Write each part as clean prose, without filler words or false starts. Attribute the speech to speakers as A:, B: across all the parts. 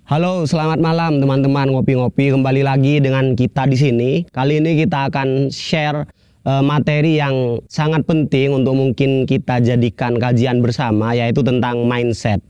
A: Halo, selamat malam teman-teman ngopi-ngopi, kembali lagi dengan kita di sini. Kali ini kita akan share materi yang sangat penting untuk mungkin kita jadikan kajian bersama, yaitu tentang mindset.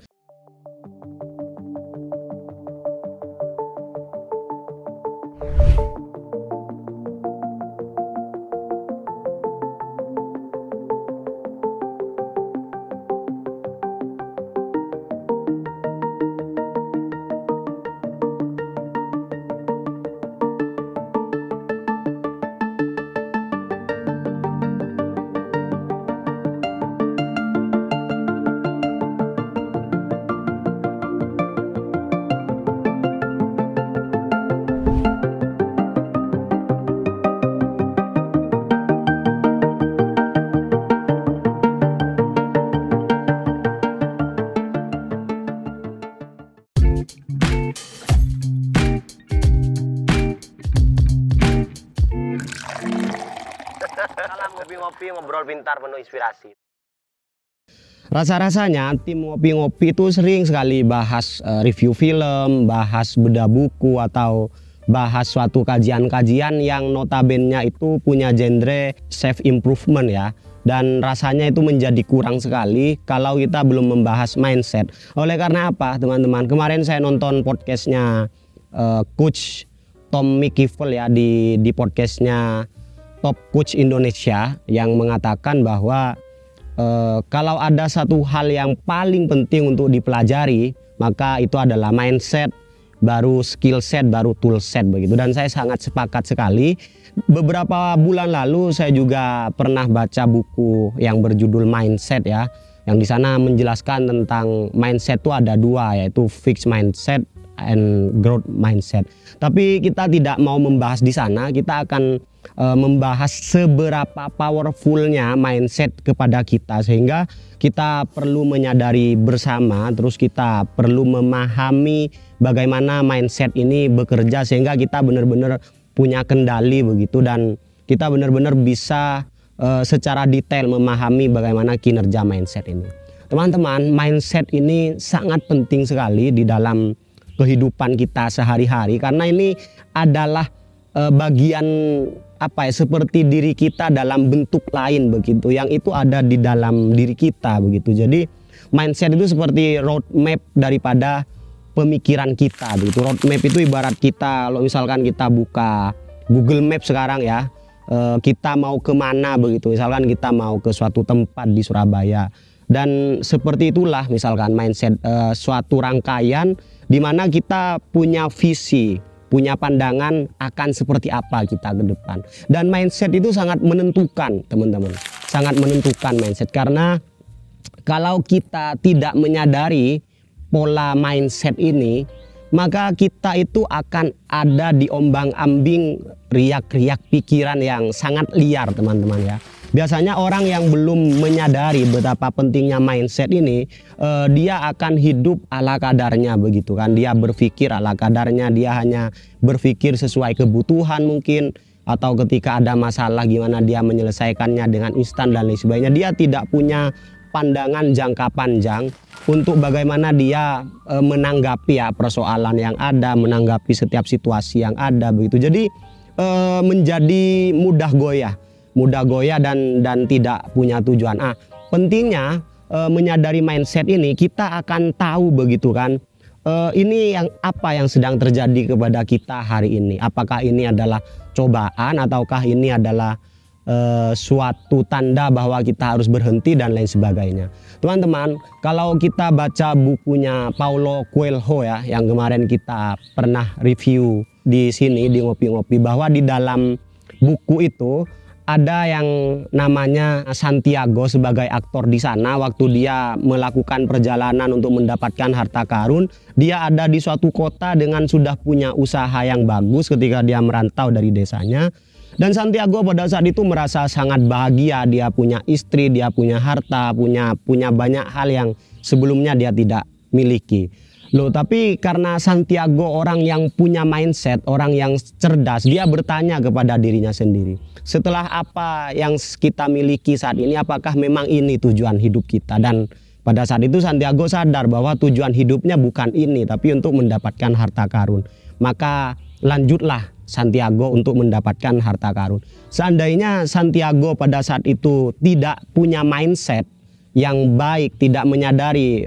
A: Salam ngopi-ngopi, ngobrol pintar penuh inspirasi. Rasa-rasanya tim ngopi-ngopi itu sering sekali bahas review film, bahas bedah buku, atau bahas suatu kajian-kajian yang notabene itu punya genre self improvement ya. Dan rasanya itu menjadi kurang sekali kalau kita belum membahas mindset. Oleh karena apa teman-teman, kemarin saya nonton podcastnya Coach Tom McKeevel ya, di podcastnya Top Coach Indonesia, yang mengatakan bahwa kalau ada satu hal yang paling penting untuk dipelajari, maka itu adalah mindset, baru skill set, baru tool set begitu. Dan saya sangat sepakat sekali. Beberapa bulan lalu saya juga pernah baca buku yang berjudul Mindset ya, yang di sana menjelaskan tentang mindset itu ada dua, yaitu fixed mindset and growth mindset. Tapi kita tidak mau membahas di sana. Kita akan membahas seberapa powerfulnya mindset kepada kita, sehingga kita perlu menyadari bersama, terus kita perlu memahami bagaimana mindset ini bekerja, sehingga kita benar-benar punya kendali begitu, dan kita benar-benar bisa secara detail memahami bagaimana kinerja mindset ini. Teman-teman, mindset ini sangat penting sekali di dalam kehidupan kita sehari-hari, karena ini adalah bagian seperti diri kita dalam bentuk lain begitu, yang itu ada di dalam diri kita begitu. Jadi mindset itu seperti roadmap daripada pemikiran kita begitu. Roadmap itu ibarat kita, kalau misalkan kita buka Google Map sekarang ya, kita mau kemana begitu, misalkan kita mau ke suatu tempat di Surabaya, dan seperti itulah misalkan mindset, suatu rangkaian di mana kita punya visi, punya pandangan akan seperti apa kita ke depan. Dan mindset itu sangat menentukan teman-teman, sangat menentukan mindset, karena kalau kita tidak menyadari pola mindset ini, maka kita itu akan ada di ombang-ambing riak-riak pikiran yang sangat liar teman-teman ya. Biasanya orang yang belum menyadari betapa pentingnya mindset ini, dia akan hidup ala kadarnya begitu kan. Dia berpikir ala kadarnya, dia hanya berpikir sesuai kebutuhan mungkin, atau ketika ada masalah gimana dia menyelesaikannya dengan instan dan lain sebagainya. Dia tidak punya pandangan jangka panjang untuk bagaimana dia menanggapi ya persoalan yang ada, menanggapi setiap situasi yang ada begitu. Jadi menjadi mudah goyah dan tidak punya tujuan. Pentingnya menyadari mindset ini, kita akan tahu begitu kan, ini apa yang sedang terjadi kepada kita hari ini. Apakah ini adalah cobaan, ataukah ini adalah suatu tanda bahwa kita harus berhenti dan lain sebagainya. Teman-teman, kalau kita baca bukunya Paulo Coelho ya, yang kemarin kita pernah review di sini di ngopi-ngopi, bahwa di dalam buku itu ada yang namanya Santiago sebagai aktor di sana. Waktu dia melakukan perjalanan untuk mendapatkan harta karun, dia ada di suatu kota dengan sudah punya usaha yang bagus ketika dia merantau dari desanya. Dan Santiago pada saat itu merasa sangat bahagia, dia punya istri, dia punya harta, punya banyak hal yang sebelumnya dia tidak miliki. Loh, tapi karena Santiago orang yang punya mindset, orang yang cerdas, dia bertanya kepada dirinya sendiri, setelah apa yang kita miliki saat ini, apakah memang ini tujuan hidup kita? Dan Pada saat itu Santiago sadar bahwa tujuan hidupnya bukan ini, tapi untuk mendapatkan harta karun. Maka lanjutlah Santiago untuk mendapatkan harta karun. Seandainya Santiago pada saat itu tidak punya mindset yang baik, tidak menyadari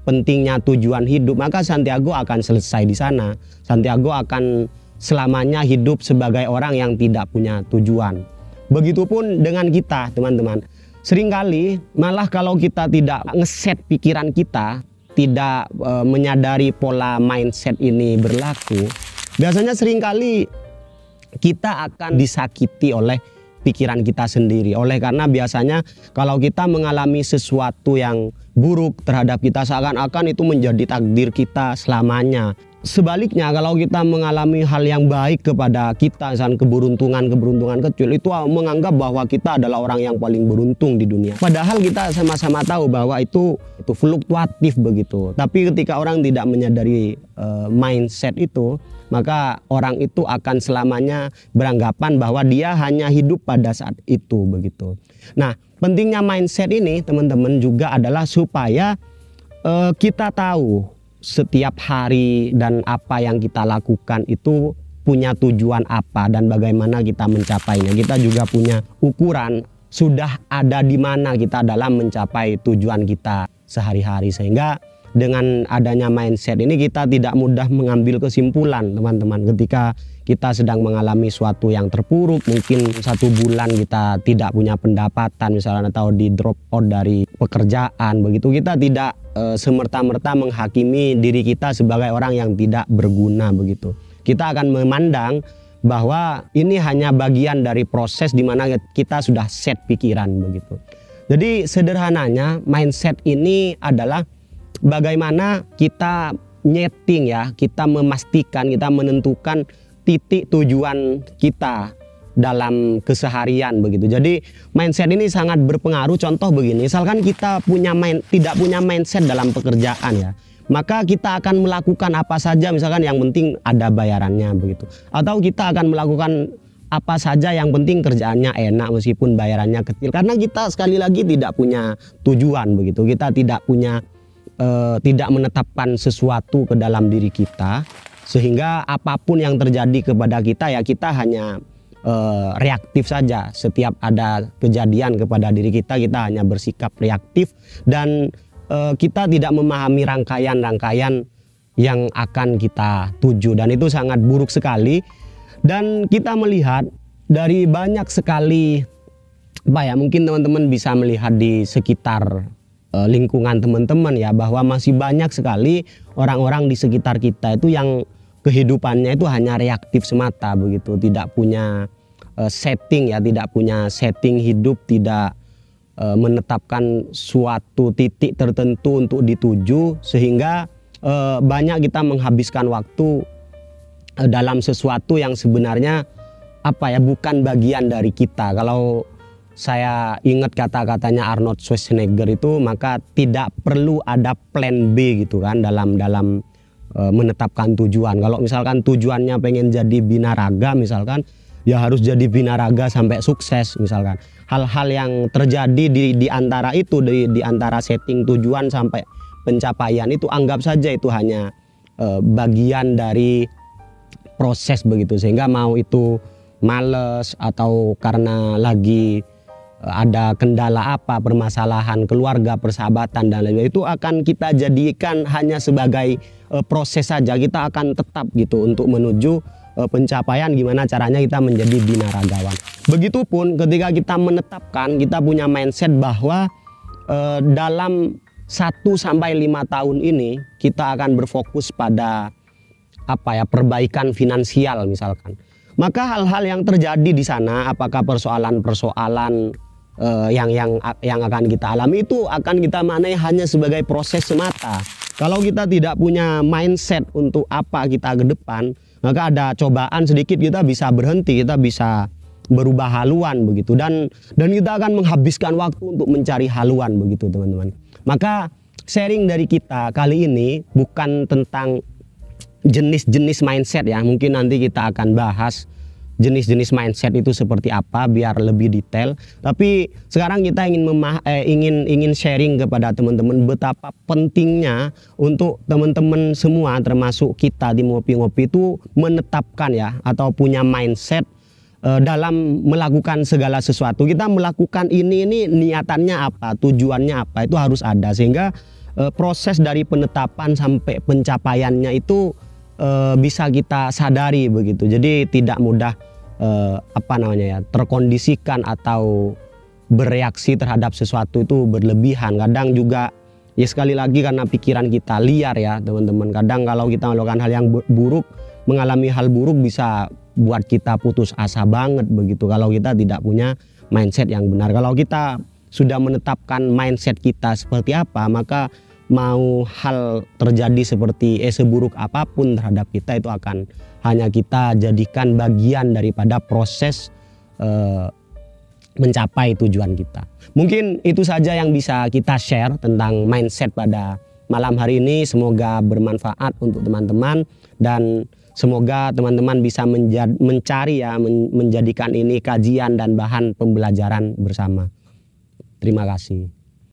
A: pentingnya tujuan hidup, maka Santiago akan selesai di sana. Santiago akan selamanya hidup sebagai orang yang tidak punya tujuan. Begitupun dengan kita, teman-teman. Seringkali malah kalau kita tidak ngeset pikiran kita, tidak menyadari pola mindset ini berlaku, biasanya seringkali kita akan disakiti oleh pikiran kita sendiri. Oleh karena biasanya kalau kita mengalami sesuatu yang buruk terhadap kita, seakan-akan itu menjadi takdir kita selamanya. Sebaliknya, kalau kita mengalami hal yang baik kepada kita, misalnya keberuntungan kecil, itu menganggap bahwa kita adalah orang yang paling beruntung di dunia. Padahal kita sama-sama tahu bahwa itu fluktuatif begitu. Tapi ketika orang tidak menyadari mindset itu, maka orang itu akan selamanya beranggapan bahwa dia hanya hidup pada saat itu begitu. Nah, pentingnya mindset ini teman-teman juga adalah supaya kita tahu setiap hari dan apa yang kita lakukan itu punya tujuan apa dan bagaimana kita mencapainya. Kita juga punya ukuran sudah ada di mana kita dalam mencapai tujuan kita sehari-hari, sehingga dengan adanya mindset ini kita tidak mudah mengambil kesimpulan, teman-teman. Ketika kita sedang mengalami suatu yang terpuruk, mungkin 1 bulan kita tidak punya pendapatan misalnya, atau di drop out dari pekerjaan begitu, kita tidak semerta-merta menghakimi diri kita sebagai orang yang tidak berguna begitu. Kita akan memandang bahwa ini hanya bagian dari proses di mana kita sudah set pikiran begitu. Jadi sederhananya mindset ini adalah bagaimana kita nyeting ya, kita memastikan, kita menentukan titik tujuan kita dalam keseharian begitu. Jadi mindset ini sangat berpengaruh. Contoh begini, misalkan kita tidak punya mindset dalam pekerjaan ya, maka kita akan melakukan apa saja misalkan yang penting ada bayarannya begitu. Atau kita akan melakukan apa saja yang penting kerjaannya enak meskipun bayarannya kecil. Karena kita sekali lagi tidak punya tujuan begitu. Kita tidak punya tidak menetapkan sesuatu ke dalam diri kita, sehingga apapun yang terjadi kepada kita ya kita hanya reaktif saja. Setiap ada kejadian kepada diri kita, kita hanya bersikap reaktif dan kita tidak memahami rangkaian-rangkaian yang akan kita tuju, dan itu sangat buruk sekali. Dan kita melihat dari banyak sekali mungkin teman-teman bisa melihat di sekitar lingkungan teman-teman ya, bahwa masih banyak sekali orang-orang di sekitar kita itu yang kehidupannya itu hanya reaktif semata begitu, tidak punya setting ya, tidak punya setting hidup, tidak menetapkan suatu titik tertentu untuk dituju, sehingga banyak kita menghabiskan waktu dalam sesuatu yang sebenarnya bukan bagian dari kita. Kalau saya ingat kata-katanya Arnold Schwarzenegger itu, maka tidak perlu ada plan B gitu kan dalam menetapkan tujuan. Kalau misalkan tujuannya pengen jadi binaraga misalkan, ya harus jadi binaraga sampai sukses misalkan. Hal-hal yang terjadi di antara itu, di antara setting tujuan sampai pencapaian itu, anggap saja itu hanya bagian dari proses begitu. Sehingga mau itu males atau karena lagi ada kendala permasalahan keluarga, persahabatan dan lain-lain, itu akan kita jadikan hanya sebagai proses saja. Kita akan tetap gitu untuk menuju pencapaian gimana caranya kita menjadi binaragawan. Begitupun ketika kita menetapkan, kita punya mindset bahwa dalam 1 sampai 5 tahun ini kita akan berfokus pada perbaikan finansial misalkan. Maka hal-hal yang terjadi di sana, apakah persoalan-persoalan yang akan kita alami, itu akan kita maknai hanya sebagai proses semata. Kalau kita tidak punya mindset untuk apa kita ke depan, maka ada cobaan sedikit kita bisa berhenti, kita bisa berubah haluan begitu, dan kita akan menghabiskan waktu untuk mencari haluan begitu, teman-teman. Maka sharing dari kita kali ini bukan tentang jenis-jenis mindset ya, mungkin nanti kita akan bahas jenis-jenis mindset itu seperti apa biar lebih detail. Tapi sekarang kita ingin sharing kepada teman-teman betapa pentingnya untuk teman-teman semua termasuk kita di Ngopi-Ngopi itu menetapkan ya atau punya mindset dalam melakukan segala sesuatu. Kita melakukan ini niatannya apa, tujuannya apa, itu harus ada sehingga proses dari penetapan sampai pencapaiannya itu bisa kita sadari begitu. Jadi tidak mudah terkondisikan atau bereaksi terhadap sesuatu itu berlebihan. Kadang juga ya sekali lagi karena pikiran kita liar ya teman-teman. Kadang kalau kita melakukan hal yang buruk, mengalami hal buruk bisa buat kita putus asa banget begitu kalau kita tidak punya mindset yang benar. Kalau kita sudah menetapkan mindset kita seperti apa, maka mau hal terjadi seperti seburuk apapun terhadap kita itu akan hanya kita jadikan bagian daripada proses mencapai tujuan kita. Mungkin itu saja yang bisa kita share tentang mindset pada malam hari ini. Semoga bermanfaat untuk teman-teman dan semoga teman-teman bisa menjadikan ini kajian dan bahan pembelajaran bersama. Terima kasih.